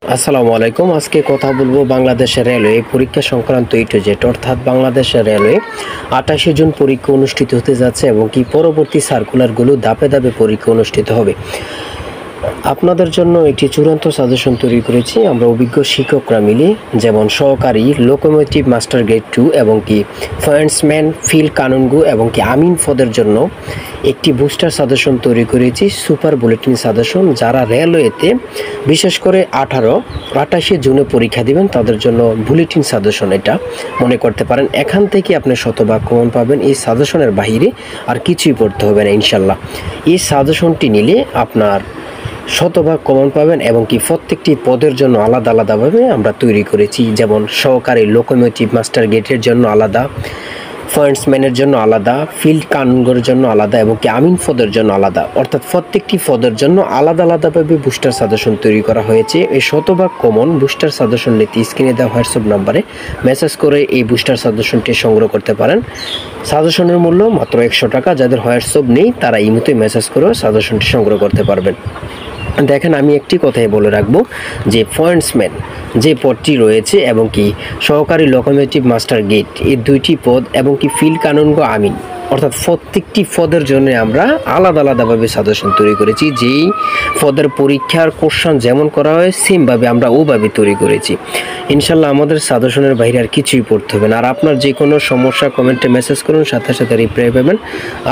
আসসালামু আলাইকুম। আজকে কথা বলবো বাংলাদেশের রেলওয়ে পরীক্ষা সংক্রান্ত A to Z, অর্থাৎ বাংলাদেশের রেলওয়ে 28 জুন পরীক্ষা অনুষ্ঠিত হতে যাচ্ছে এবং কি পরবর্তী সার্কুলারগুলো ধাপে ধাপে পরীক্ষা অনুষ্ঠিত হবে। আপনাদের জন্য একটি চূড়ান্ত সাজেশন তৈরি করেছি আমরা অভিজ্ঞ শিক্ষকরা মিলে, যেমন সহকারী লোকোমোটিভ মাস্টার গ্রেড 2 এবং কি ফায়ার্সম্যান ফিল্ড কানুনগো এবং কি আমিন পদের জন্য একটি বুস্টার সাজেশন তৈরি করেছি, সুপার বুলেটিন সাজেশন। যারা রেলওয়েতে বিশেষ করে 28 জুনে পরীক্ষা দিবেন তাদের জন্য বুলেটিন সাজেশন এটা মনে করতে পারেন। এখান থেকে আপনি শতভাগ কমন পাবেন। এই সাজেশনের বাইরে আর কিছুই পড়তে হবে না ইনশাল্লাহ। এই সাজেশনটি নিলে আপনার শতভাগ কমন পাবেন এবং কি প্রত্যেকটি পদের জন্য আলাদা আলাদাভাবে আমরা তৈরি করেছি, যেমন সহকারী লোকোমোটিভ মাস্টার গেটের জন্য আলাদা, ফায়ার্সম্যানের জন্য আলাদা, ফিল্ড কানুনগোর জন্য আলাদা এবং কি আমিন পদের জন্য আলাদা, অর্থাৎ প্রত্যেকটি পদের জন্য আলাদা আলাদাভাবে বুস্টার সাজেশন তৈরি করা হয়েছে। এই শতভাগ কমন বুস্টার সাজেশন নিতে স্ক্রিনে দেওয়া হোয়াটসঅ্যাপ নাম্বারে মেসেজ করে এই বুস্টার সাজেশনটি সংগ্রহ করতে পারেন। সাজেশনের মূল্য মাত্র 100 টাকা। যাদের হোয়াটসঅ্যাপ নেই তারা ইমোতে মেসেজ করে সাজেশনটি সংগ্রহ করতে পারবেন। দেখেন, আমি একটি কথাই বলে রাখবো যে ফায়ার্সম্যান যে পদটি রয়েছে এবং কি সহকারী লোকোমোটিভ মাস্টার গেট, এই দুইটি পদ এবং কি ফিল্ড কানুনগো আমিন, অর্থাৎ প্রত্যেকটি পদের জন্য আমরা আলাদা আলাদাভাবে সাজেশন তৈরি করেছি। যেই পদের পরীক্ষার কোশ্চেন যেমন করা হয় সেমভাবে আমরা ওভাবে তৈরি করেছি। ইনশাল্লাহ আমাদের সাজেশনের বাইরে আর কিছুই পড়তে হবে না। আর আপনার যে কোনো সমস্যা কমেন্টে মেসেজ করুন, সাথে সাথে রিপ্লাই পাবেন।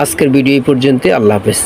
আজকের ভিডিও এই পর্যন্ত। আল্লাহ হাফেজ।